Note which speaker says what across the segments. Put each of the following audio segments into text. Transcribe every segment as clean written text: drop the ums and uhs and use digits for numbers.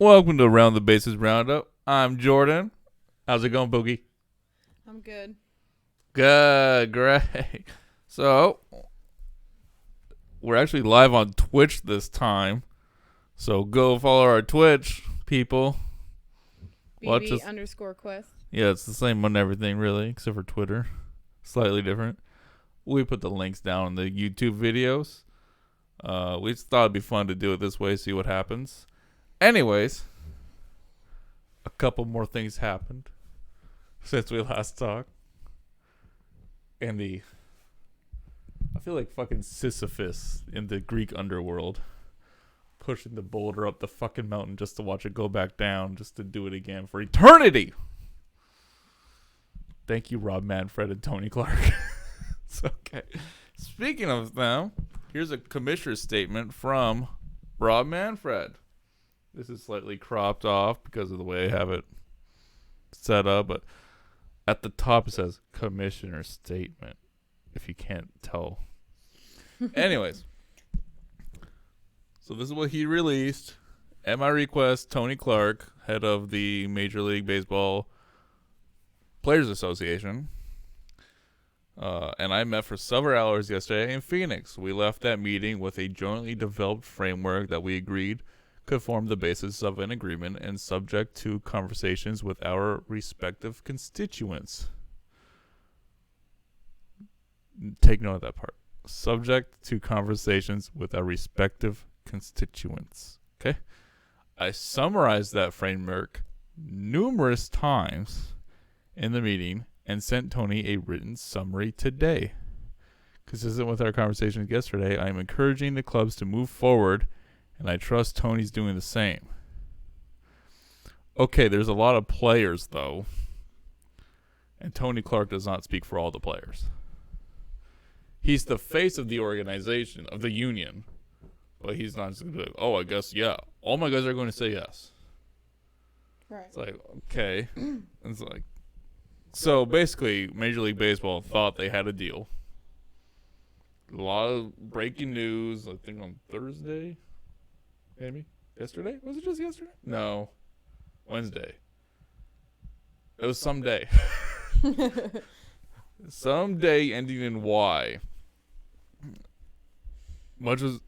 Speaker 1: Welcome to Around the Bases Roundup. I'm Jordan. How's it going, Boogie?
Speaker 2: I'm good.
Speaker 1: Good, great. So, we're actually live on Twitch this time. So go follow our Twitch, people. Watch us.
Speaker 2: BB_quest.
Speaker 1: Yeah, it's the same on everything, really, except for Twitter. Slightly different. We put the links down in the YouTube videos. We just thought it'd be fun to do it this way, see what happens. Anyways, a couple more things happened since we last talked. And I feel like fucking Sisyphus in the Greek underworld, pushing the boulder up the fucking mountain just to watch it go back down, just to do it again for eternity. Thank you, Rob Manfred and Tony Clark. It's okay. Speaking of them, here's a commissioner's statement from Rob Manfred. This is slightly cropped off because of the way I have it set up, but at the top it says commissioner's statement, if you can't tell. Anyways, so this is what he released. At my request, Tony Clark, head of the Major League Baseball Players Association, and I met for several hours yesterday in Phoenix. We left that meeting with a jointly developed framework that we agreed could form the basis of an agreement and subject to conversations with our respective constituents. Take note of that part. Subject to conversations with our respective constituents. Okay? I summarized that framework numerous times in the meeting and sent Tony a written summary today. Consistent with our conversations yesterday, I am encouraging the clubs to move forward, and I trust Tony's doing the same. Okay, there's a lot of players, though, and Tony Clark does not speak for all the players. He's the face of the organization, of the union, but he's not just going to be like, oh, I guess, yeah. All my guys are going to say yes.
Speaker 2: Right.
Speaker 1: It's like, okay. It's like, so basically, Major League Baseball thought they had a deal. A lot of breaking news, I think on Thursday, maybe? Yesterday? Was it just yesterday? No. Wednesday. It was some day. Some day ending in Y. Much as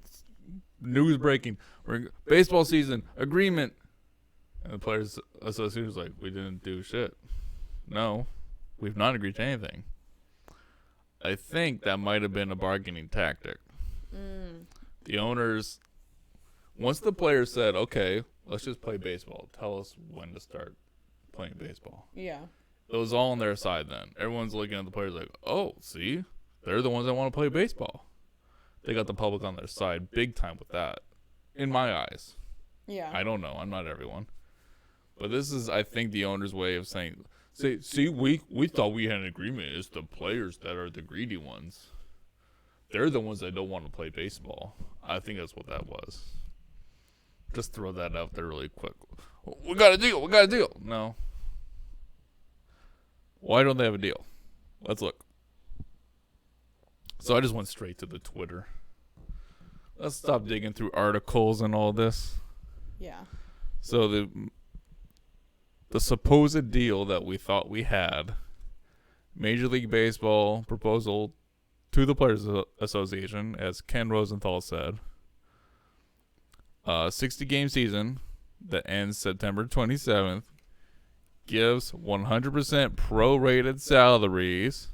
Speaker 1: news breaking. Baseball season, agreement. And the Players Association was like, we didn't do shit. No, we've not agreed to anything. I think that might have been a bargaining tactic. The owners, once the players said, okay, let's just play baseball. Tell us when to start playing baseball.
Speaker 2: Yeah.
Speaker 1: It was all on their side then. Everyone's looking at the players like, oh, see? They're the ones that want to play baseball. They got the public on their side big time with that, in my eyes.
Speaker 2: Yeah.
Speaker 1: I don't know. I'm not everyone. But this is, I think, the owner's way of saying, see, we thought we had an agreement. It's the players that are the greedy ones. They're the ones that don't want to play baseball. I think that's what that was. Just throw that out there really quick. We got a deal. No. Why don't they have a deal? Let's look. So I just went straight to the Twitter. Let's stop digging through articles and all this.
Speaker 2: Yeah.
Speaker 1: So the supposed deal that we thought we had, Major League Baseball proposal to the Players Association, as Ken Rosenthal said, 60-game season that ends September 27th, gives 100% prorated salaries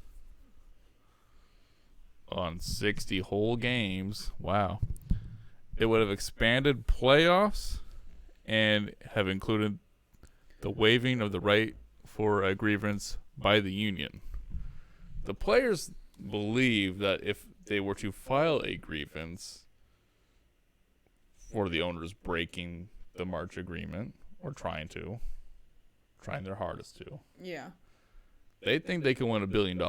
Speaker 1: on 60 whole games. Wow. It would have expanded playoffs and have included the waiving of the right for a grievance by the union. The players believe that if they were to file a grievance for the owners breaking the March agreement, or trying their hardest to,
Speaker 2: Yeah.
Speaker 1: they think they can win $1 billion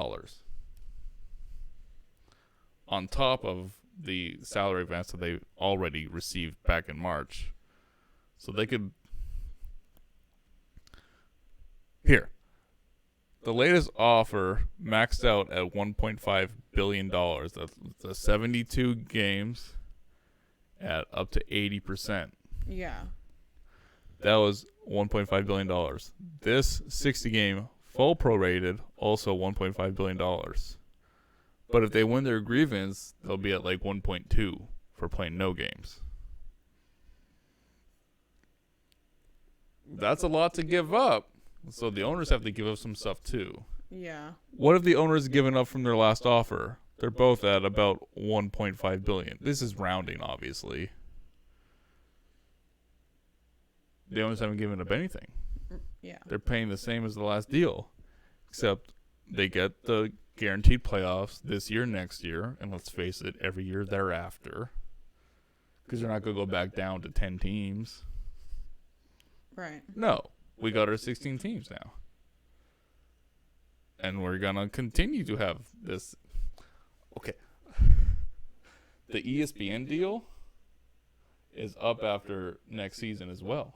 Speaker 1: on top of the salary advance that they already received back in March. So they could... Here. The latest offer maxed out at $1.5 billion. That's the 72 games at up to 80%.
Speaker 2: Yeah.
Speaker 1: That was $1.5 billion. This 60 game full prorated, also $1.5 billion. But if they win their grievance, they'll be at like 1.2 for playing no games. That's a lot to give up. So the owners have to give up some stuff too.
Speaker 2: Yeah.
Speaker 1: What have the owners given up from their last offer? They're both at about 1.5 billion. This is rounding, obviously. The owners haven't given up anything.
Speaker 2: Yeah.
Speaker 1: They're paying the same as the last deal, except they get the guaranteed playoffs this year, next year, and let's face it, every year thereafter, because they're not going to go back down to 10 teams.
Speaker 2: Right.
Speaker 1: No, we got our 16 teams now. And we're going to continue to have this. Okay. The ESPN deal is up after next season as well.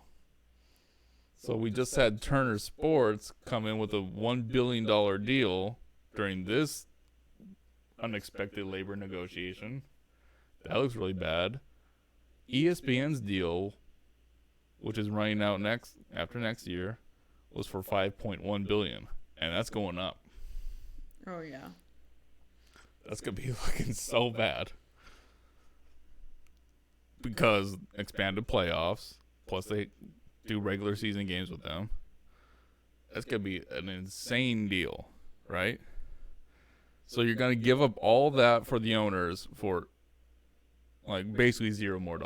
Speaker 1: So we just had Turner Sports come in with a $1 billion deal during this unexpected labor negotiation. That looks really bad. ESPN's deal, which is running out after next year, was for $5.1 billion, and that's going up.
Speaker 2: Oh yeah.
Speaker 1: That's gonna be looking so bad because expanded playoffs, plus they do regular season games with them. That's gonna be an insane deal, right? So you're gonna give up all that for the owners for like basically $0 more.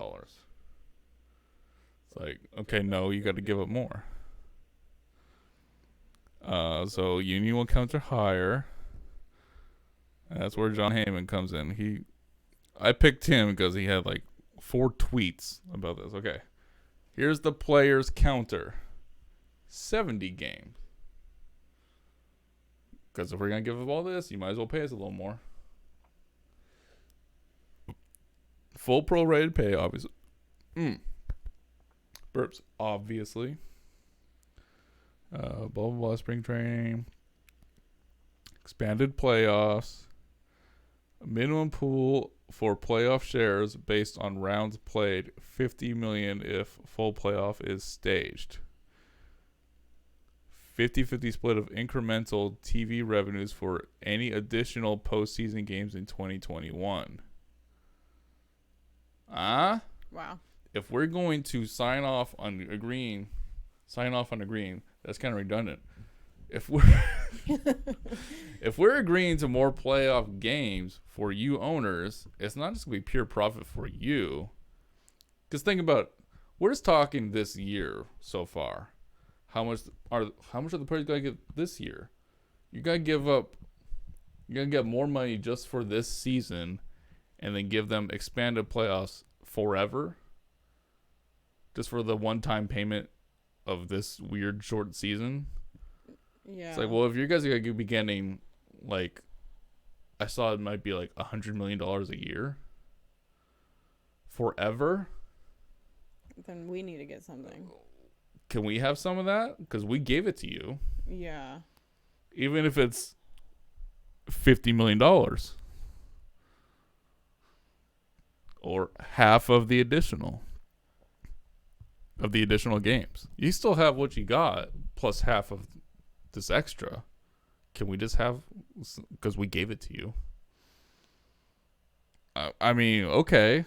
Speaker 1: It's like, okay, no, you got to give up more. So union will counter higher. And that's where John Heyman comes in. I picked him because he had like 4 tweets about this. Okay, here's the players' counter: 70 games. Because if we're gonna give up all this, you might as well pay us a little more. Full prorated pay, obviously. Burps, obviously. Blah, blah, blah, spring training. Expanded playoffs. A minimum pool for playoff shares based on rounds played. $50 million if full playoff is staged. 50-50 split of incremental TV revenues for any additional postseason games in 2021.
Speaker 2: Wow.
Speaker 1: If we're going to sign off on agreeing, that's kind of redundant. If we're agreeing to more playoff games for you owners, it's not just gonna be pure profit for you. Because think about it, we're just talking this year so far. How much are the players gonna get this year? You gotta get more money just for this season, and then give them expanded playoffs forever, just for the one-time payment of this weird short season.
Speaker 2: Yeah.
Speaker 1: It's like, well, if you guys are gonna be getting, like, I saw it might be like $100 million a year forever,
Speaker 2: then we need to get something.
Speaker 1: can we have some of that? Because we gave it to you.
Speaker 2: Yeah.
Speaker 1: Even if it's $50 million. Or half of the additional games. You still have what you got, plus half of this extra. Can we just have, because we gave it to you? I mean, okay.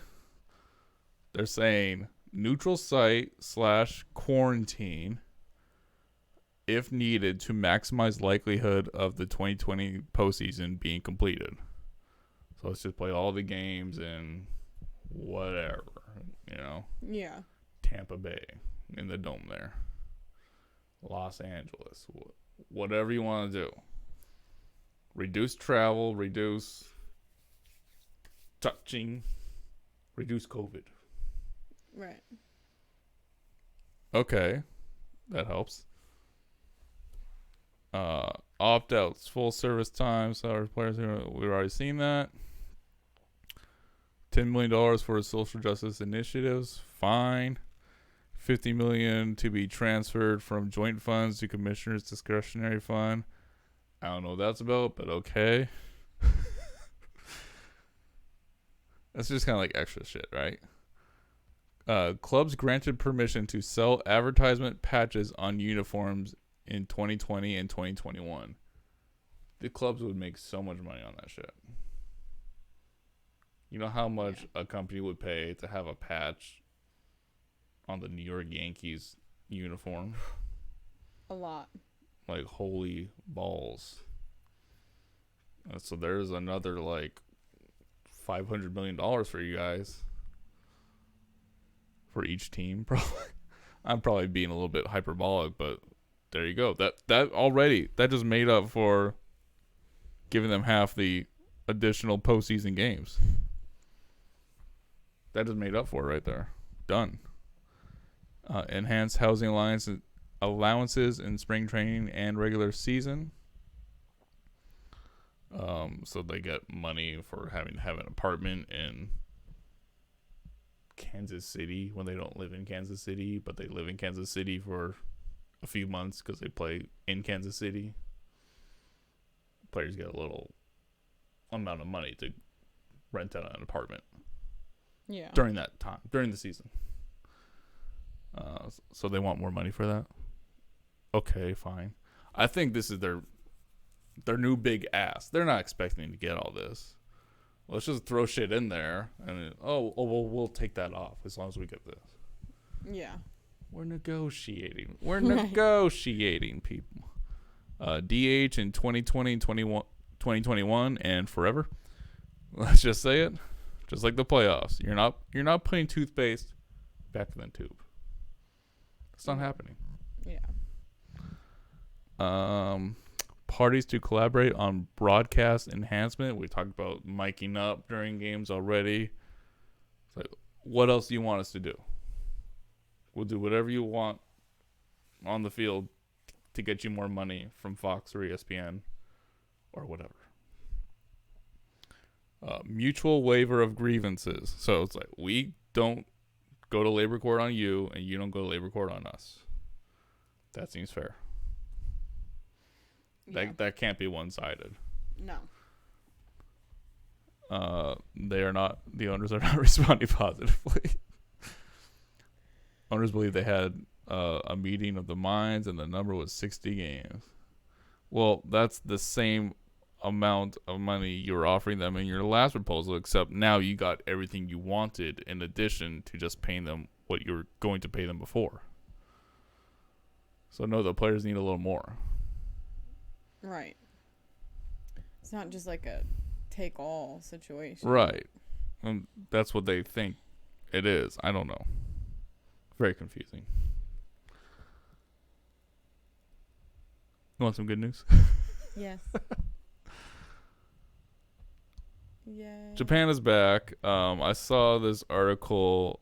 Speaker 1: They're saying neutral site / quarantine if needed to maximize likelihood of the 2020 postseason being completed. So let's just play all the games in whatever,
Speaker 2: Yeah.
Speaker 1: Tampa Bay in the dome there, Los Angeles, whatever you want to do. Reduce travel, reduce touching, reduce COVID.
Speaker 2: Right.
Speaker 1: Okay, that helps. Opt-outs, full service time, salary players. We've already seen that. $10 million for social justice initiatives. Fine. $50 million to be transferred from joint funds to commissioner's discretionary fund. I don't know what that's about, but okay. That's just kind of like extra shit, right? Clubs granted permission to sell advertisement patches on uniforms in 2020 and 2021. The clubs would make so much money on that shit. You know how much a company would pay to have a patch on the New York Yankees uniform?
Speaker 2: A lot.
Speaker 1: Like, holy balls. So there's another, like, $500 million for you guys. For each team, probably. I'm probably being a little bit hyperbolic, but there you go. That just made up for giving them half the additional postseason games. That just made up for it right there. Done. Enhanced housing allowances in spring training and regular season. So they get money for having to have an apartment in Kansas City when they don't live in Kansas City, but they live in Kansas City for a few months because they play in Kansas City. Players get a little amount of money to rent out an apartment.
Speaker 2: Yeah.
Speaker 1: During that time, during the season. So they want more money for that. Okay, fine. I think this is their new big ass. They're not expecting to get all this. Let's just throw shit in there, and well, we'll take that off as long as we get this.
Speaker 2: Yeah.
Speaker 1: We're negotiating. We're negotiating, people. DH in 2020, 2021, and forever. Let's just say it. Just like the playoffs. You're not putting toothpaste back in the tube. It's not happening.
Speaker 2: Yeah.
Speaker 1: Parties to collaborate on broadcast enhancement. We talked about miking up during games already. It's like, what else do you want us to do? We'll do whatever you want on the field to get you more money from Fox or ESPN or whatever. Mutual waiver of grievances. So it's like, we don't go to labor court on you, and you don't go to labor court on us. That seems fair.
Speaker 2: Yeah.
Speaker 1: That can't be one-sided.
Speaker 2: No.
Speaker 1: The owners are not responding positively. Owners believe they had a meeting of the minds, and the number was 60 games. Well, that's the same amount of money you were offering them in your last proposal, except now you got everything you wanted in addition to just paying them what you were going to pay them before. So no, the players need a little more.
Speaker 2: Right. It's not just like a take-all situation.
Speaker 1: Right. And that's what they think it is. I don't know. Very confusing. You want some good news?
Speaker 2: Yes. Yeah.
Speaker 1: Japan is back. I saw this article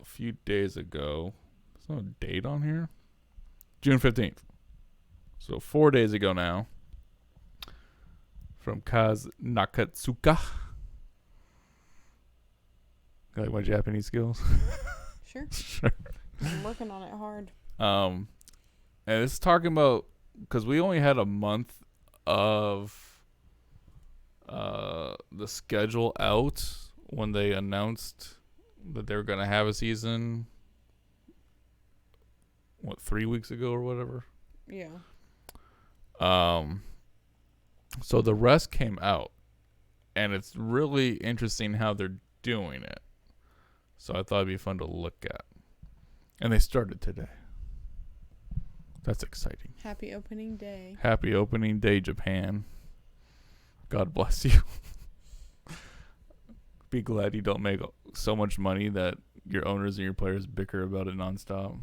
Speaker 1: a few days ago. There's no date on here. June 15th. So 4 days ago now. From Kaz Nakatsuka. Got my Japanese skills?
Speaker 2: Sure.
Speaker 1: Sure.
Speaker 2: I'm working on it hard.
Speaker 1: And it's talking about, because we only had a month of the schedule out when they announced that they were going to have a season, 3 weeks ago or whatever?
Speaker 2: Yeah.
Speaker 1: So the rest came out, and it's really interesting how they're doing it. So I thought it'd be fun to look at. And they started today. That's exciting.
Speaker 2: Happy opening day.
Speaker 1: Happy opening day, Japan. God bless you. Be glad you don't make so much money that your owners and your players bicker about it nonstop.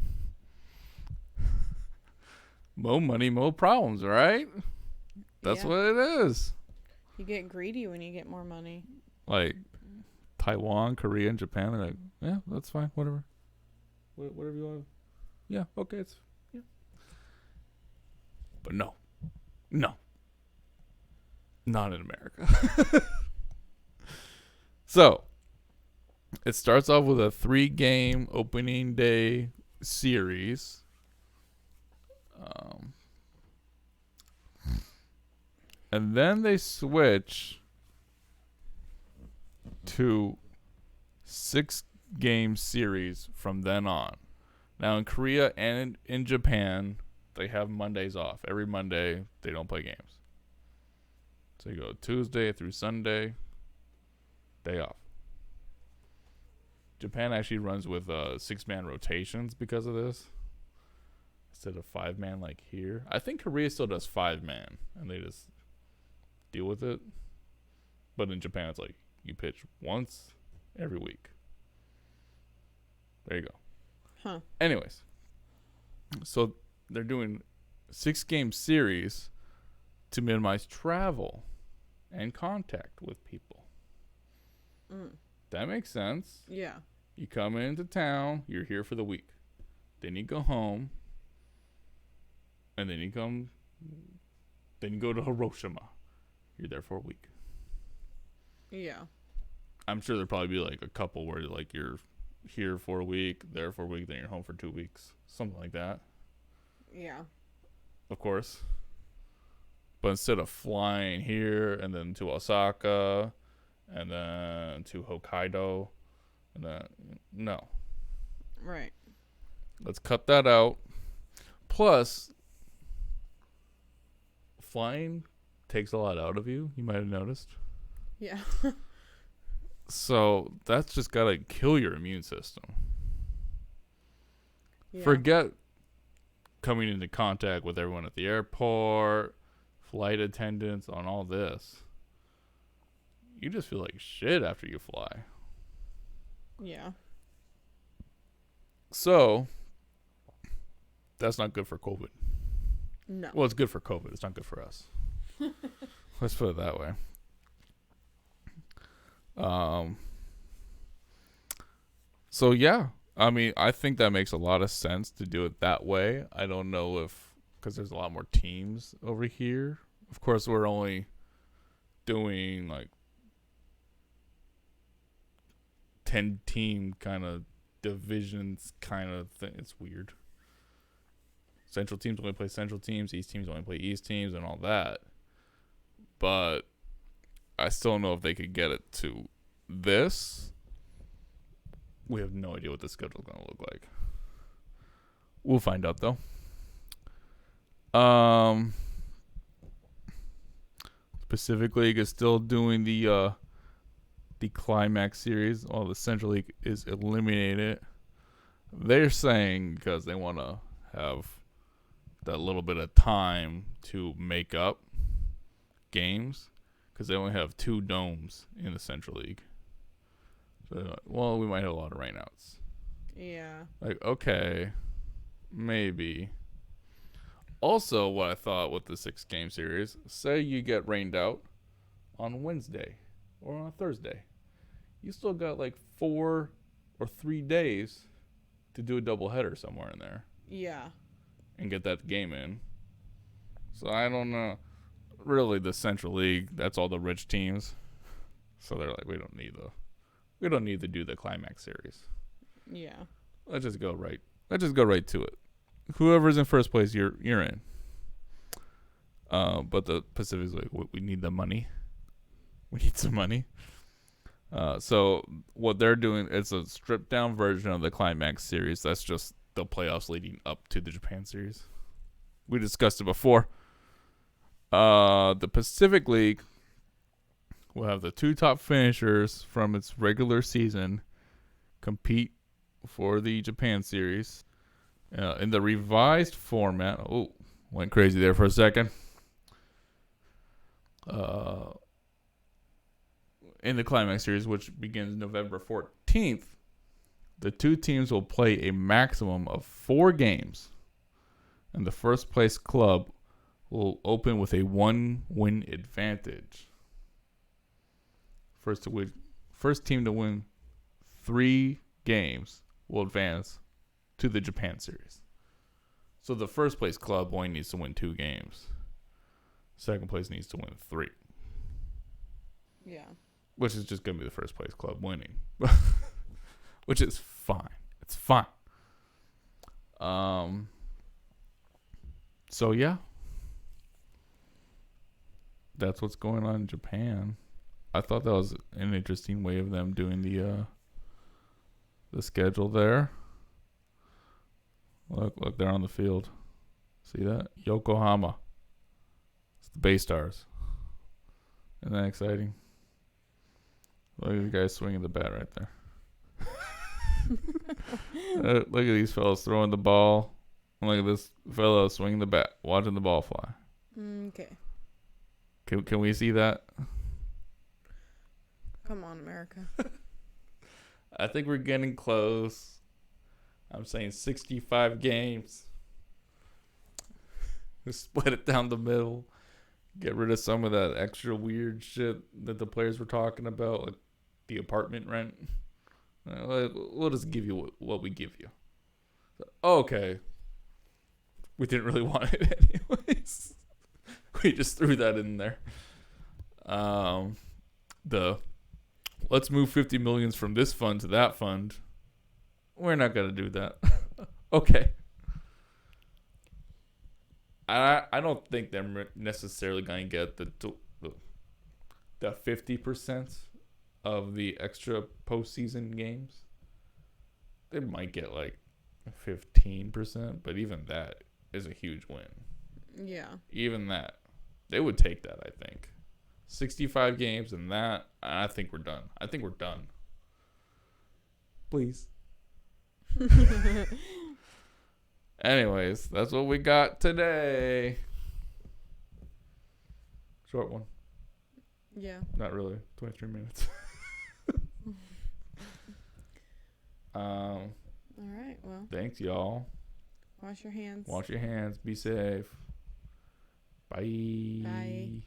Speaker 1: More money, more problems, right? That's what it is.
Speaker 2: You get greedy when you get more money.
Speaker 1: Like Taiwan, Korea, and Japan, they're like, yeah, that's fine, whatever. Whatever you want. Yeah, okay, yeah. But no. Not in America. So, it starts off with a 3-game opening day series. And then they switch to 6 game series from then on. Now in Korea and in Japan, they have Mondays off. Every Monday, they don't play games. So you go Tuesday through Sunday, day off. Japan actually runs with 6-man rotations because of this, instead of 5-man like here. I think Korea still does 5-man, and they just deal with it. But in Japan, it's like you pitch once every week. There you go.
Speaker 2: Huh.
Speaker 1: Anyways, so they're doing 6-game series to minimize travel and contact with people. That makes sense.
Speaker 2: Yeah.
Speaker 1: You come into town, you're here for the week. Then you go home, and then you go to Hiroshima. You're there for a week.
Speaker 2: Yeah.
Speaker 1: I'm sure there'll probably be like a couple where like you're here for a week, there for a week, then you're home for 2 weeks. Something like that.
Speaker 2: Yeah.
Speaker 1: Of course. But instead of flying here and then to Osaka and then to Hokkaido, and then no.
Speaker 2: Right.
Speaker 1: Let's cut that out. Plus, flying takes a lot out of you. You might have noticed.
Speaker 2: Yeah.
Speaker 1: So that's just gotta kill your immune system.
Speaker 2: Yeah.
Speaker 1: Forget coming into contact with everyone at the airport, flight attendants, on all this. You just feel like shit after you fly.
Speaker 2: Yeah.
Speaker 1: So that's not good for COVID.
Speaker 2: No.
Speaker 1: Well, it's good for COVID. It's not good for us. Let's put it that way. So yeah, I mean, I think that makes a lot of sense to do it that way. I don't know if, because there's a lot more teams over here. Of course, we're only doing like 10-team kind of divisions kind of thing. It's weird. Central teams only play Central teams. East teams only play East teams and all that. But I still don't know if they could get it to this. We have no idea what the schedule's going to look like. We'll find out, though. Pacific League is still doing the Climax series. All the Central League is eliminated. They're saying because they want to have that little bit of time to make up games, because they only have 2 domes in the Central League. So, well, we might have a lot of rainouts.
Speaker 2: Yeah.
Speaker 1: Like, okay, maybe. Also, what I thought with the 6-game series, say you get rained out on Wednesday or on Thursday. You still got like 4 or 3 days to do a doubleheader somewhere in there.
Speaker 2: Yeah.
Speaker 1: And get that game in. So I don't know. Really, the Central League, that's all the rich teams. So they're like, we don't need to do the Climax series.
Speaker 2: Yeah.
Speaker 1: Let's just go right to it. Whoever's in first place, you're in. But the Pacific's like, we need the money. We need some money. So what they're doing is a stripped down version of the Climax series. That's just the playoffs leading up to the Japan series. We discussed it before. The Pacific League will have the 2 top finishers from its regular season compete for the Japan series. In the revised format, went crazy there for a second. In the Climax series, which begins November 14th, the 2 teams will play a maximum of 4 games, and the first place club will open with a 1-win advantage. First team to win 3 games will advance to the Japan series. So the first place club only needs to win 2 games. Second place needs to win 3.
Speaker 2: Yeah.
Speaker 1: Which is just going to be the first place club winning. Which is fine. It's fine. So yeah. That's what's going on in Japan. I thought that was an interesting way of them doing the schedule there. Look, they're on the field. See that? Yokohama. It's the Bay Stars. Isn't that exciting? Look at the guy swinging the bat right there. Look at these fellas throwing the ball. Look at this fellow swinging the bat, watching the ball fly.
Speaker 2: Okay.
Speaker 1: Can we see that?
Speaker 2: Come on, America.
Speaker 1: I think we're getting close. I'm saying 65 games. Split it down the middle. Get rid of some of that extra weird shit that the players were talking about, like the apartment rent. We'll just give you what we give you. Okay. We didn't really want it anyways. We just threw that in there. Let's move 50 millions from this fund to that fund. We're not going to do that. Okay. I don't think they're necessarily going to get the 50% of the extra postseason games. They might get like 15%, but even that is a huge win.
Speaker 2: Yeah.
Speaker 1: Even that. They would take that, I think. 65 games and that, I think we're done. I think we're done. Please. Anyways, that's what we got today. Short one.
Speaker 2: Yeah.
Speaker 1: Not really. 23 minutes.
Speaker 2: All right. Well.
Speaker 1: Thanks, y'all.
Speaker 2: Wash your hands.
Speaker 1: Wash your hands. Be safe. Bye.
Speaker 2: Bye.